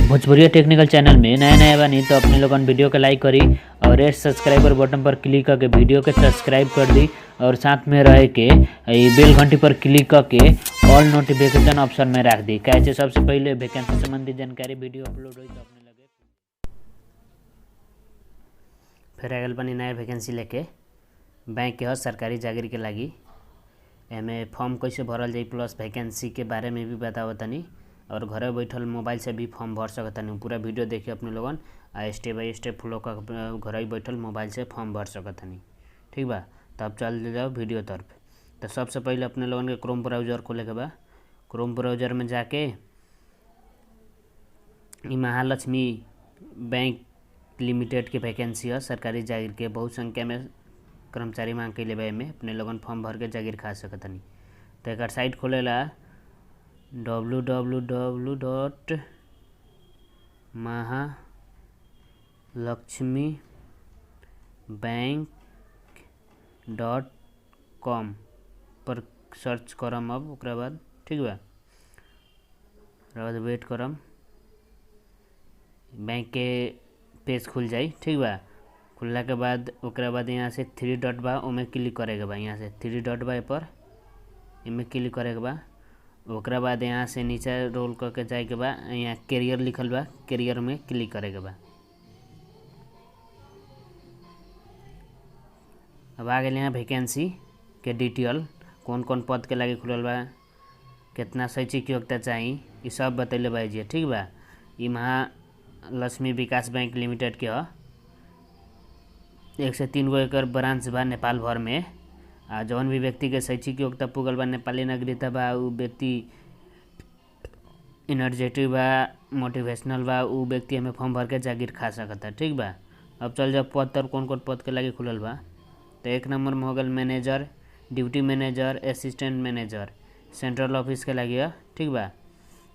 भोजपुरिया technical channel में नया नया बनी तो अपने लोगन वीडियो के लाइक करी और रेड सब्सक्राइबर बटन पर क्लिक करके वीडियो के सब्सक्राइब कर दी और साथ में रह के बेल घंटी पर क्लिक करके ऑल नोटिफिकेशन ऑप्शन में रख दी। कैसे सबसे पहले वैकेंसी संबंधी जानकारी वीडियो अपलोड हुई तो अपने लगे फिर आगल बनी नया वैकेंसी लेके बैंक के सरकारी जागीर के लगी एमे फॉर्म कैसे भरल जाई प्लस वैकेंसी के बारे में भी बताओ तनी और घरे बैठल मोबाइल से भी फॉर्म भर सकतनी। पूरा वीडियो देखिए अपने लोगन स्टेप बाई स्टेप फॉलो कर घर बैठल मोबाइल से फॉर्म भर सकतनी। ठीक बा, तब चल जाओ वीडियो तरफ। तो सबसे पहले अपने लोगन के क्रोम ब्राउज़र खोले के बा। क्रोम ब्राउज़र में जाके महालक्ष्मी बैंक लिमिटेड के वैकेंसी है सरकारी जागीर के बहुत संख्या में कर्मचारी मांग के लिए में अपने लोगन फॉर्म भर के जागीर खा सकतनी। तो एक साइट खोलेला www.mahalakshmibank.com पर सर्च करम। अब ओकरा बाद ठीक बा, ओकरा बाद वेट करम, बैंक के पेज खुल जाई। ठीक बा, खुलला के बाद ओकरा बाद यहाँ से 3 डॉट बा ओमे क्लिक करे के बा। यहाँ से 3 डॉट बा पर इमे क्लिक करे के बा। ओकरा बाद यहाँ से नीचे रोल करके जाए के बा, यहाँ कैरियर लिखल बा, कैरियर में क्लिक करे के बा। अब आ गए यहाँ वैकेंसी के डिटेल, कौन कौन पद के लागे खुलल बा, कितना शैक्षिक योग्यता चाहिए, ये सब बतैले बा जी। ठीक बा, ये महालक्ष्मी विकास बैंक लिमिटेड के ह। 1 से 3 गो एकर ब्रांच बा नेपाल भर में। आ जौन भी व्यक्ति के शैक्षिक योग्यता पुगल बा, नेपाली नागरिकता बा, उ व्यक्ति एनर्जेटिक बा, मोटिवेशनल बा, उ व्यक्ति हमें फॉर्म भर के जागीर खा सकता। ठीक बा, अब चल जाओ पद तर कौन कौन पद के लागे खुलल बा। तो 1 नंबर में हो गल manager, duty manager, assistant manager, central office के लागे। ठीक बा,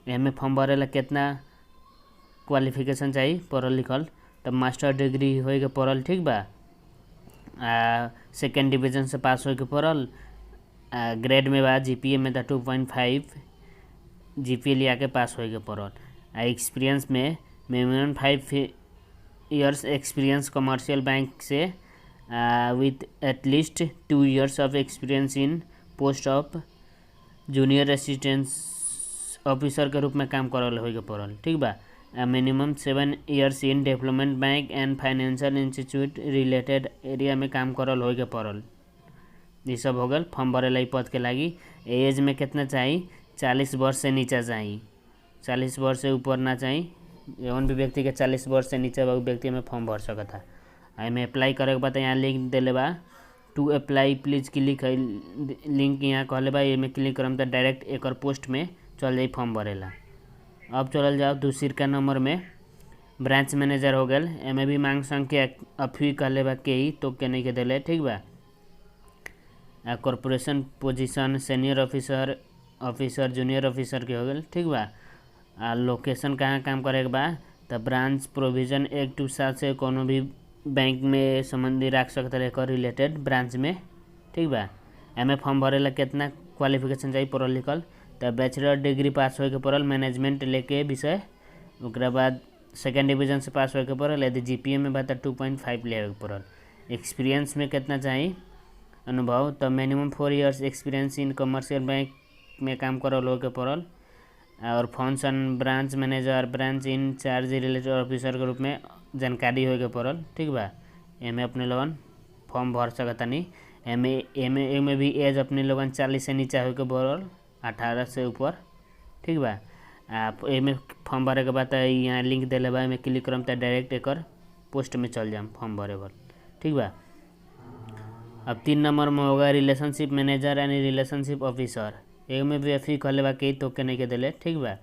हमें फॉर्म भरे ला कितना क्वालिफिकेशन चाहिए पढ़ल लिखल, तब मास्टर डिग्री होए के पढ़ल। ठीक बा, सेकेंड डिवीजन से पास होके पड़ल। ग्रेड में बा जीपीए में 2.5 जीपीए लिया के पास होके पड़ल। एक्सपीरियंस में minimum 5 years experience commercial bank से with at least 2 years of experience in post of junior assistance officer के रूप में काम करल होके पड़ल। ठीक बा, minimum 7 years in development bank and financial institute related area में काम करल हो के पड़ल। ये सब हो गल फॉर्म भरे ला पद के लागी। एज में कितना चाहिए, 40 वर्ष से नीचा चाहिए, 40 वर्ष से ऊपर ना चाहिए। जौन भी व्यक्ति के 40 वर्ष से नीचे बा व्यक्ति में फॉर्म भर सकता। एमें अप्लाई करे के बाद यहाँ लिंक दिले बा, टू अप्लाई प्लीज क्लिक है लिंक यहाँ कहले बा। एमें क्लिक करम तो डायरेक्ट एक पोस्ट में चल जाई फॉर्म भरेला। अब चल जाओ दूसरी का नंबर में ब्रांच मैनेजर हो गल। एमे भी मांग संख्या अफी कहले बा के ही तो के नहीं के दिले। ठीक बा, corporation position senior officer, officer junior officer के हो गल। ठीक बा, लोकेशन कहाँ काम करे के बा, तो ब्रांच प्रोविजन 127 से कोनो भी बैंक में संबंधी रख सकते रहे रिलेटेड ब्रांच में। ठीक बा, एमे फॉर्म भरेला कितना क्वालिफिकेशन चाहिए पढ़ल लिखल, तो बैचलर डिग्री पास होके पड़ल मैनेजमेंट लेके विषय। ओकरा बाद सेकेंड डिवीजन से पास होके पड़ल। यदि जीपीए में बात 2.5 ले पड़ल। एक्सपीरियंस में कितना चाहिए अनुभव, तो minimum 4 years experience in commercial bank में काम करल होके पड़ल। और function branch manager, branch in charge related officer के रूप में जानकारी होके पड़ल। ठीक बा, एमे अपने लोगन फॉर्म भर सकतनी। एमे भी एज अपने लोगन 40 से नीचा होके पड़ल, 18 से ऊपर। ठीक बा, आप एमे फॉर्म भरे के बाद यहाँ लिंक दिले बा, एमे क्लिक करम तो डायरेक्ट एक पोस्ट में चल जाम फॉर्म भरे बर। ठीक बा, अब 3 नंबर में होगा रिलेशनशिप मैनेजर यानी रिलेशनशिप ऑफिसर। एमे भी एफी कहले बा के तो के नहीं के दिले। ठीक बा,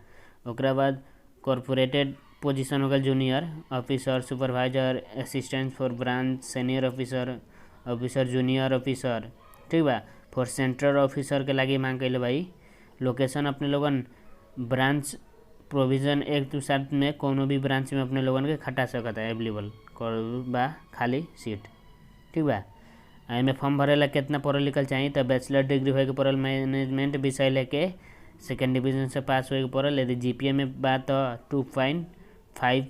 ओकरा बाद कॉर्पोरेटेड पोजीशन होगा junior officer, supervisor, assistant for branch, senior officer, officer junior officer. ठीक बा, फॉर सेंट्रल ऑफिसर के लागे मांग कैले भाई। लोकेशन अपने लोगन ब्रांच प्रोविज़न 127 में कोनो भी ब्रांच में अपने लोगन के खटा सकता है, अवेलेबल बा खाली सीट। ठीक बा, एमे फॉर्म भरेला कितना पढ़ल लिखल चाहिए, तो बैचलर डिग्री होके पड़ल मैनेजमेंट विषय लेके सेकेंड डिवीजन से पास होके पड़ल। यदि जीपीए में बात तो 5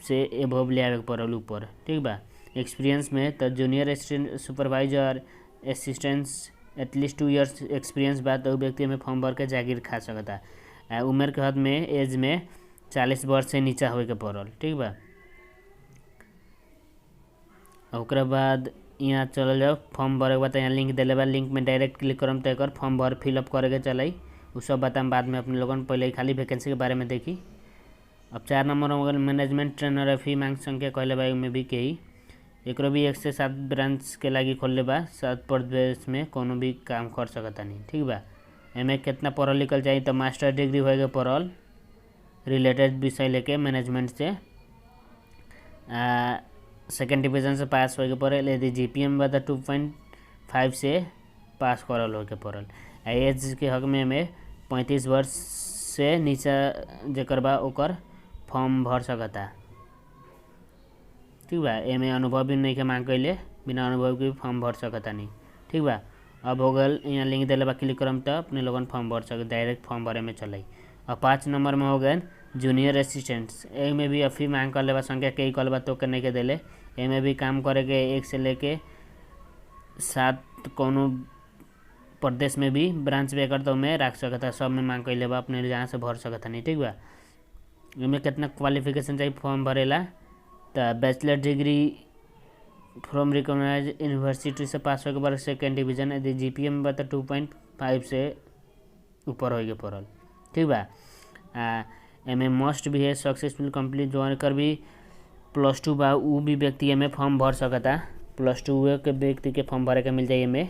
से एबव ले आवे के पड़ल ऊपर, ठीक बा। एक्सपीरियंस में तो junior assistant supervisor assistants at least 2 years experience बा तो व्यक्ति में फॉर्म भर के जागीर खा सकता। उम्र के हद में एज में 40 वर्ष से नीचा होए के पड़ल, ठीक बा। ओकरा बाद यहाँ चल जाओ फॉर्म भरे के बाद यहाँ लिंक दिले बा, लिंक में डायरेक्ट क्लिक करम तो एक फॉर्म भर फिलअप करे के चलाई, उ सब बताम बाद में अपने लोगन पहले खाली वैकेंसी के बारे में देखी। अब 4 नंबर हो गल मैनेजमेंट ट्रेनर फी मांग संख्या कहले बा में भी कही एक भी 1 से 7 ब्रांच के लागी खोलले बा, 7 प्रदेश में कोनो भी काम कर सकता नहीं, ठीक बा। एमे कितना पढ़ल लिखल चाहिए तो मास्टर डिग्री होए के पड़ल रिलेटेड विषय लेके मैनेजमेंट से, सेकेंड डिवीजन से पास होए के पड़ल, यदि जीपीएम बा तो 2.5 से पास करल होए के पड़ल। एज के हक में हमें 35 वर्ष से नीचा जेकर बा ओकर फॉर्म भर सकता, ठीक बा। एमे अनुभव भी नहीं के मांग कैले, बिना अनुभव के फॉर्म भर सकता नहीं, ठीक बा। अब हो गल यहाँ लिंक दिले बा, क्लिक करम तो अपने लोगन फॉर्म भर सके, डायरेक्ट फॉर्म भरे में चलाई। और 5 नंबर में हो गए जूनियर असिस्टेंट्स, एमे भी अफी मांग कर लेबा संख्या कई कल बा तो के नहीं के दिले। एमे भी काम करे के 1 से लेके 7 कोनो प्रदेश में भी ब्रांच बेकर तो में रख सकता, सब में मांग कैले बा, अपने जहाँ से भर सकता नहीं, ठीक बा। एमे कितना क्वालिफिकेशन चाहिए फॉर्म भरेला तो bachelor degree from recognise university से पास होके बाद सेकेंड डिवीजन, यदि जीपीएम बा तो 2.5 से ऊपर होके पड़ल, ठीक बा। एमे मस्ट भी है सक्सेसफुल कंप्लीट जो कर भी +2 बा उ भी व्यक्ति एमे फॉर्म भर सकता, +2 के व्यक्ति के फॉर्म भरे के मिल जाए। एमे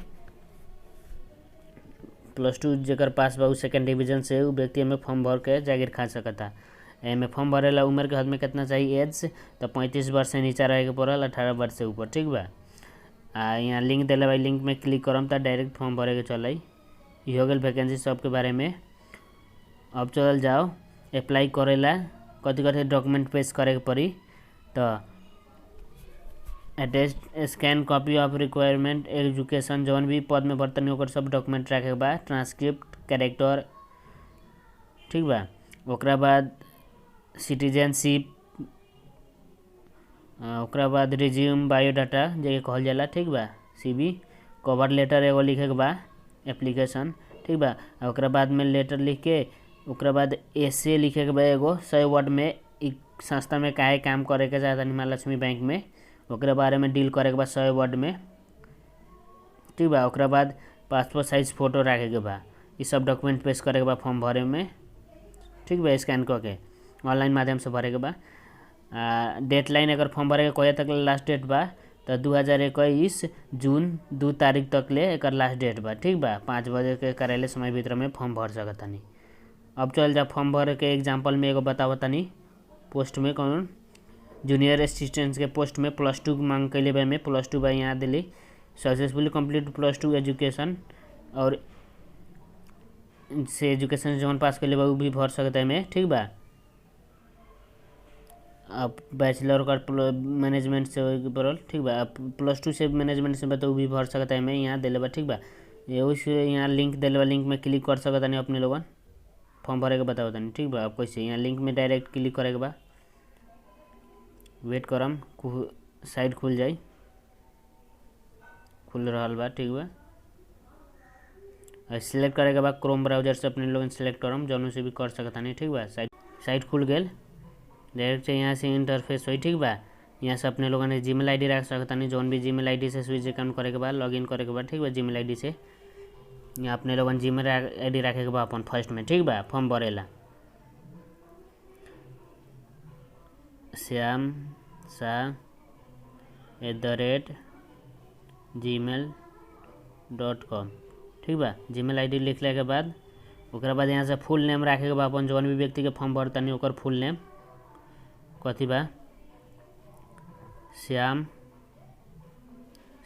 +2 जेकर पास बा सेकेंड डिवीजन से उ व्यक्ति एमे फॉर्म भर के जागीर खा सकता। एमे फॉर्म भरेला उम्र के हद में कितना चाहिए एज तो 35 वर्ष से नीचा रहे के पड़ल, 18 वर्ष से ऊपर, ठीक बा। यहाँ लिंक दिले भाई, लिंक में क्लिक करम तो डायरेक्ट फॉर्म भरे के चलाई। ये हो गल वैकेंसी सब के बारे में। अब चल जाओ अप्लाई करेला कथी कथी डॉक्यूमेंट पेश करे के पड़ी तो attest scan copy of requirement education जौन भी पद में बर्तन ओकर सब डॉक्यूमेंट रखे के बा, ट्रांसक्रिप्ट कैरेक्टर, ठीक बा। ओकरा बाद सिटीजनशिप, ओकरा बाद रिज्यूम बायोडाटा जे कहल जाला, ठीक बा। सीवी, कवर लेटर एगो लिखे के बा, एप्लीकेशन, ठीक बा। ओकरा बाद में लेटर लिख के ओकरा बाद एसे लिखे के बा एगो 100 वर्ड में एक संस्था में काहे काम करे के चाहता माँ लक्ष्मी बैंक में, ओकरा बारे में डील करे के बा 100 वर्ड में, ठीक बा। ओकरा बाद पासपोर्ट साइज फोटो रखे के बा, ये सब डॉक्यूमेंट पेश करे के बा फॉर्म भरे में, ठीक बा। स्कैन करके ऑनलाइन माध्यम से भरे के बा। डेट लाइन अगर फॉर्म भरे के कोई तक लास्ट डेट बा तो 2021 जून 2 तारीख तक ले एक लास्ट डेट बा, ठीक बा। 5 बजे के कार्यालय समय भीतर में फॉर्म भर सकता नहीं। अब चल जा फॉर्म भरे के एग्जाम्पल में एगो बतावता नहीं पोस्ट में कौन जूनियर असिस्टेंट के पोस्ट में +2 मांग कैले बा, में +2 बा यहाँ दिली, सक्सेसफुली कंप्लीट +2 एजुकेशन और से एजुकेशन जौन पास कैले बा उ भी भर सकता है में, ठीक बा। अब बैचलर का मैनेजमेंट से पड़ल, ठीक बा। +2 से मैनेजमेंट से तो भी भर सकता है में यहाँ दिले बा, ठीक बा। ये यहाँ लिंक दिले बा, लिंक में क्लिक कर सकता नहीं अपने लोगन फॉर्म भरे के बतावता नहीं, ठीक बा। अब कैसे यहाँ लिंक में डायरेक्ट क्लिक करे के बा, वेट करम साइड खुल जाए, खुल रहा बा, ठीक बा। सिलेक्ट करे के बाद क्रोम ब्राउजर से अपने लोगन सेलेक्ट करम जौन से भी कर सकता नहीं, ठीक बा। साइट खुल गए, डायरेक्ट यहाँ से इंटरफेस हुई, ठीक बा। यहाँ से अपने लोगों ने जीमेल आईडी रख सकता नहीं, जौन भी जीमेल आईडी से स्विच अकाउंट करे के बाद लॉगिन करे के बाद, ठीक बा। जीमेल आईडी से यहाँ अपने लोगन जीमेल आईडी रखे के बाद अपन फर्स्ट में, ठीक बा। फॉर्म भरेला syamsa@gmail.com, ठीक बा। जीमेल आईडी लिखले के बाद ओकरा बाद यहाँ से फुल नेम रखे के बा, अपन जौन भी व्यक्ति के फॉर्म भरता नहीं ओकर फुल नेम कथी बा, श्याम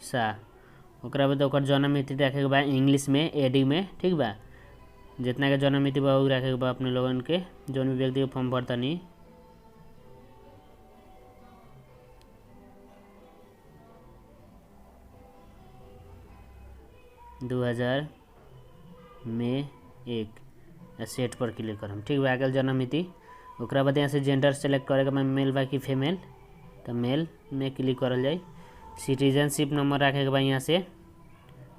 शाह। ओकरा बाद ओकर जन्म मिति रखे के बा इंग्लिश में एडी में, ठीक बा। जितना के जन्म मिति बा उ रखे के बा अपने लोगन के जौन भी व्यक्ति के फॉर्म भरता नहीं। में 1 सेट पर क्लिक करम, ठीक बा। आगे जन्म मिति ओकरा बाद यहाँ से जेंडर सेलेक्ट करेगा बा मेल बा कि फीमेल, तो मेल में क्लिक करल जाए। सिटीजनशिप नंबर रखे के बा, यहाँ से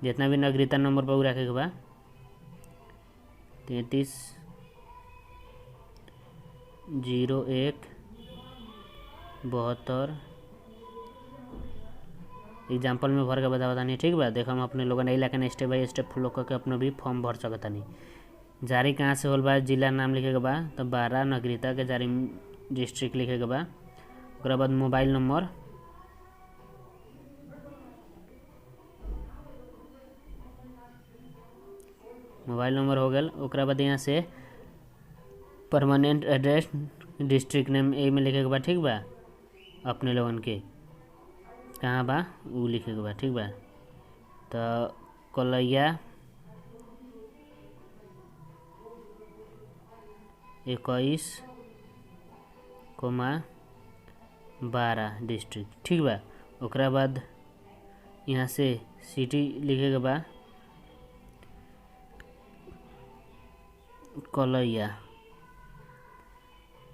जितना भी नागरिकता नंबर पर रखे के बा 330172। एग्जाम्पल में भर के बता नहीं, ठीक बा। देखो हम अपने लोगन यही लेकिन स्टेप बाई स्टेप फॉलो करके अपना भी फॉर्म भर सकता नहीं। जारी कहाँ से होल बा, जिला नाम लिखे के बा, तो 12 नागरिकता के जारी डिस्ट्रिक्ट लिखे के बा। ओकरा बाद मोबाइल नंबर, हो गल। ओकरा बाद यहाँ से परमानेंट एड्रेस डिस्ट्रिक्ट नेम ए में लिखे के बा, ठीक बा। अपने लोगन के कहाँ बा वो लिखे के बा, ठीक बा। तो कलैया 21,12 डिस्ट्रिक्ट, ठीक बा। ओकरा बाद यहाँ से सिटी लिखे के बा कलैया।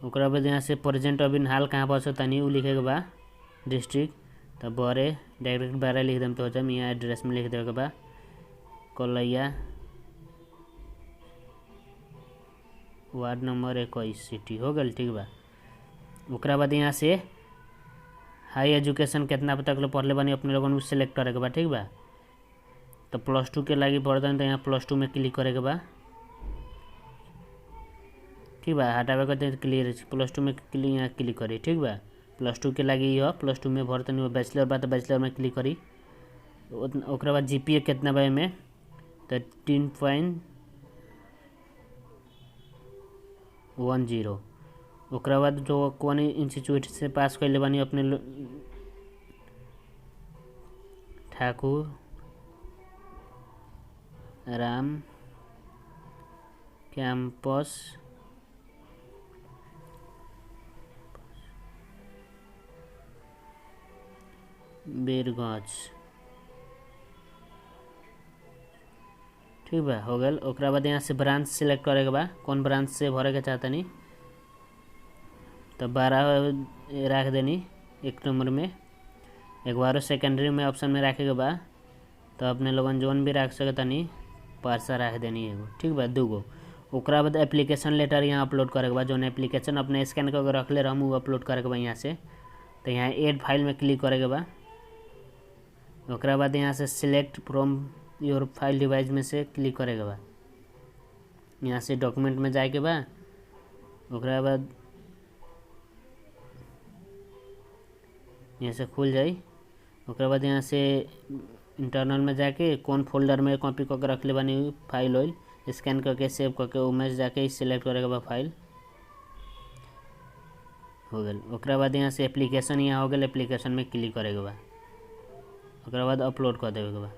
ओकरा बाद यहाँ से प्रेजेंट अभी हाल कहाँ बसो तनी वो लिखे के बा डिस्ट्रिक्ट, तो बड़े डायरेक्ट 12 लिख देम तो हो जाए। यहाँ एड्रेस में लिख देवे के बा कलैया वार्ड नंबर 21 सिटी, हो गल, ठीक बा। ओकरा बाद यहाँ से हाई एजुकेशन कितना तक लो पढ़ले बानी अपने लोगन को सिलेक्ट करे के बा, ठीक बा। तो +2 के लागी पढ़ता तो यहाँ +2 में क्लिक करे के बा, ठीक बा। हटावे के क्लियर +2 में क्लिक यहाँ क्लिक करी, ठीक बा। +2 के लागी यह +2 में भरते नहीं, बैचलर बा तो बैचलर में क्लिक करी। ओकरा बाद GPA कितना बा में, तो 3.10। ओकरा बाद जो कौन इंस्टीट्यूट से पास कैले बानी अपने ठाकुर राम कैंपस बीरगंज, ठीक बा, हो गल। ओकरा बाद यहाँ से ब्रांच सिलेक्ट करे के बा, कौन ब्रांच से भरे के चाहता नहीं, तो 12 रख देनी 1 नंबर में। एक बार सेकेंडरी में ऑप्शन में रखे के बा, तो अपने लोगन जोन भी रख सकता नहीं, पारसा रख देनी एगो, ठीक बा, 2 गो। ओकरा बाद एप्लीकेशन लेटर यहाँ अपलोड करे के बा, जोन एप्लीकेशन अपने स्कैन करके रख ले रहम वो अपलोड करे के बा यहाँ से। तो यहाँ ऐड फाइल में क्लिक करे के बा। ओकरा बाद यहाँ से select from your file device में से क्लिक करे के बा। यहाँ से डॉक्यूमेंट में जाए के बा। ओकरा बाद यहाँ से खुल जाए। ओकरा बाद यहाँ से इंटरनल में जाके कौन फोल्डर में कॉपी करके रख ले बानी फाइल ऑइल स्कैन करके सेव करके उमेज जाके सिलेक्ट करे के बा फाइल, हो गल। ओकरा बाद यहाँ से एप्लीकेशन यहाँ हो गल, एप्लीकेशन में क्लिक करे के बा। ओकरा बाद अपलोड कर देवे के बा।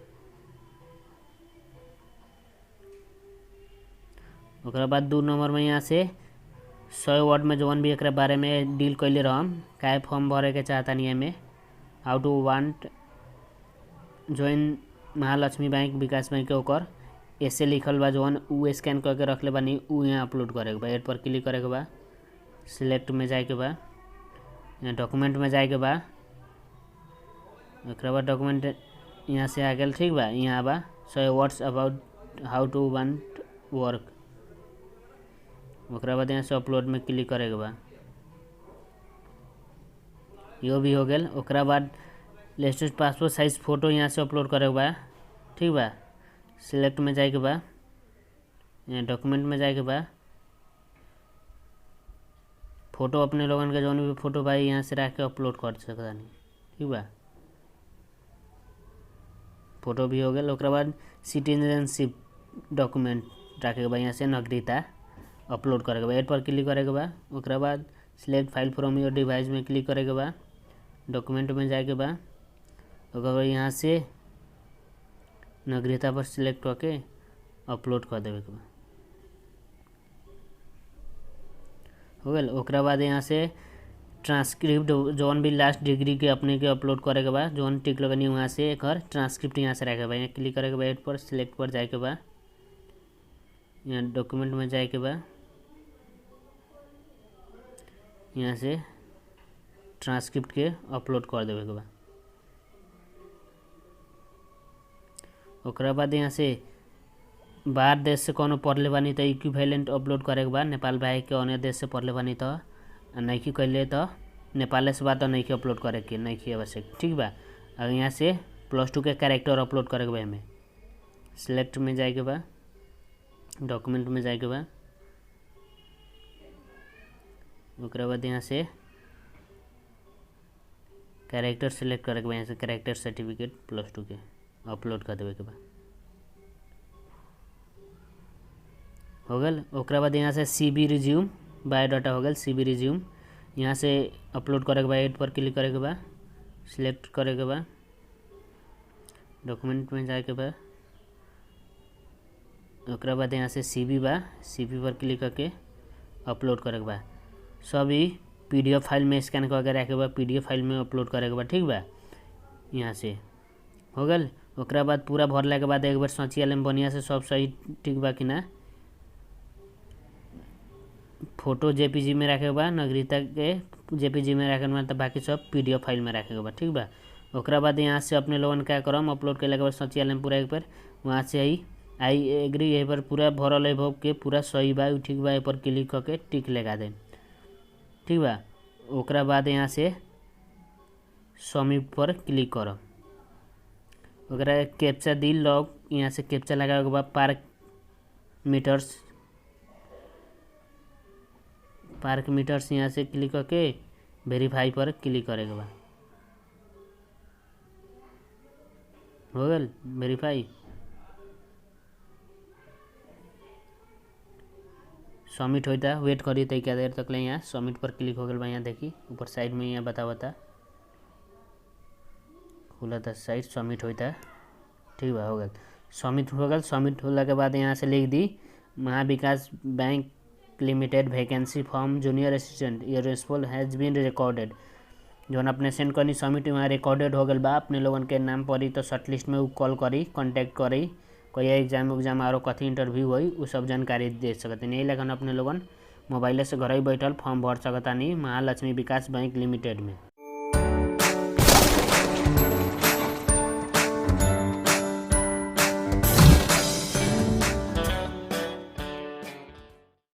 ओकरा बाद 2 नंबर में यहाँ से 100 वर्ड में जौन भी एक बारे में डील कैले रहम, काहे फॉर्म भरे के चाहता नहीं में, how to want join Mahalakshmi Bank Vikas Bank के ओकर ऐसे लिखल बा जौन उ स्कैन करके रख ले बानी उ यहाँ अपलोड करे के बा। एड पर क्लिक करे के बा, सिलेक्ट में जाए के बा, यहाँ डॉक्यूमेंट में जाए के बा। ओकरा बाद डॉक्यूमेंट यहाँ से आ गया, ठीक बा। यहाँ बा 100 words about how to want work. ओकरा बाद यहाँ से अपलोड में क्लिक करे के बा, यो भी हो गया। ओकरा बाद लेटेस्ट पासपोर्ट साइज फ़ोटो यहाँ से अपलोड करे के बा, ठीक बा। सिलेक्ट में जाए के बा, यहाँ डॉक्यूमेंट में जाए के बा। फ़ोटो अपने लोगन के जौन भी फ़ोटो भाई यहाँ से रख के अपलोड कर सकता नहीं, ठीक बा। फ़ोटो भी हो गया। ओकरा बाद सिटीजनशिप डॉक्यूमेंट रखे के बा, यहाँ से नागरिकता अपलोड करे के बा। एड पर क्लिक करे के बा। ओकरा बाद select file from your device में क्लिक करे के बा, डॉक्यूमेंट में जाए के बा। ओकरा बाद यहाँ से नागरिकता पर सिलेक्ट करके अपलोड कर देवे के बा, हो गया। ओकरा बाद यहाँ से ट्रांसक्रिप्ट जौन भी लास्ट डिग्री के अपने के अपलोड करे के बा, जौन टिक लगनी वहाँ से एक ट्रांसक्रिप्ट यहाँ से रखे बा। यहाँ क्लिक करे के बा, एड पर सिलेक्ट पर जाए के बा, यहाँ डॉक्यूमेंट में जाए के बा। यहाँ से ट्रांसक्रिप्ट के अपलोड कर देवे के बा। ओकरा बाद यहाँ से बाहर देश से कोनो पढ़ले बानी तो इक्विवेलेंट अपलोड करे के बा। नेपाल बाहर के अन्य देश से पढ़ले बानी तो नइखे कैले तो नेपाल से बात तो नइखे अपलोड करे के नइखे आवश्यक, ठीक बा। और यहाँ से +2 के कैरेक्टर अपलोड करे के बा। हमें सिलेक्ट में जाए के बा, डॉक्यूमेंट में जाए के बा। ओकरा बाद यहाँ से कैरेक्टर सिलेक्ट करे के बा। यहाँ से कैरेक्टर सर्टिफिकेट +2 के अपलोड कर देवे के बा। हो गल। ओकरा बाद यहाँ से CV रिज्यूम बायोडाटा हो गल। CV रिज्यूम यहाँ से अपलोड करे के बा। एड पर क्लिक करे के बा, सिलेक्ट करे के बा, डॉक्यूमेंट में जाए के बा। ओकरा बाद यहाँ से CV बा, CV पर क्लिक करके अपलोड करे के बा। सभी PDF फाइल में स्कैन करके रखे बा, PDF फाइल में अपलोड करे के बा, ठीक बा। यहाँ से हो गल। ओकरा बाद पूरा भरला के बाद एक बार सोचिए लेम बढ़िया से सब सही ठीक बा कि ना। फोटो JPG में रखे के बा, नागरिकता के JPG में रखे के बा, तो बाकी सब PDF फाइल में रखे के बा, ठीक बा। ओकरा बाद यहाँ से अपने लोगन क्या करम अपलोड के बाद सोचिए लेम पूरा एक बार वहाँ से आई एग्री यही पर पूरा भरल है भोग के पूरा सही बा ठीक बा। पर क्लिक करके टिक लगा दे, ठीक बा। ओकरा बाद यहाँ से सबमिट पर क्लिक करो। ओकरा कैप्चा दी लॉग यहाँ से कैप्चा लगा के बाद पार्क मीटर्स यहाँ से क्लिक करके वेरीफाई पर क्लिक करेगा बा। हो गल वेरीफाई। सबमिट होता वेट करी तो क्या देर तक ले। यहाँ सबमिट पर क्लिक हो गल बा। यहाँ देखी ऊपर साइड में यहाँ बतावता खुला था साइड सबमिट होता, ठीक बा। हो गल सबमिट हो गल। सबमिट होला के बाद यहाँ से लिख दी Mahavikas Bank Limited vacancy form junior assistant your response has been recorded. जौन अपने सेंड करनी सबमिट वहाँ रिकॉर्डेड हो गल बा। अपने लोगन के नाम पड़ी तो शॉर्ट लिस्ट में कॉल करी, कॉन्टैक्ट करी, कोई एग्जाम और कथी इंटरव्यू हुई वो सब जानकारी दे सकते। यही लेकिन अपने लोगन मोबाइल से घर ही बैठल फॉर्म भर सकता नहीं महालक्ष्मी विकास बैंक लिमिटेड में।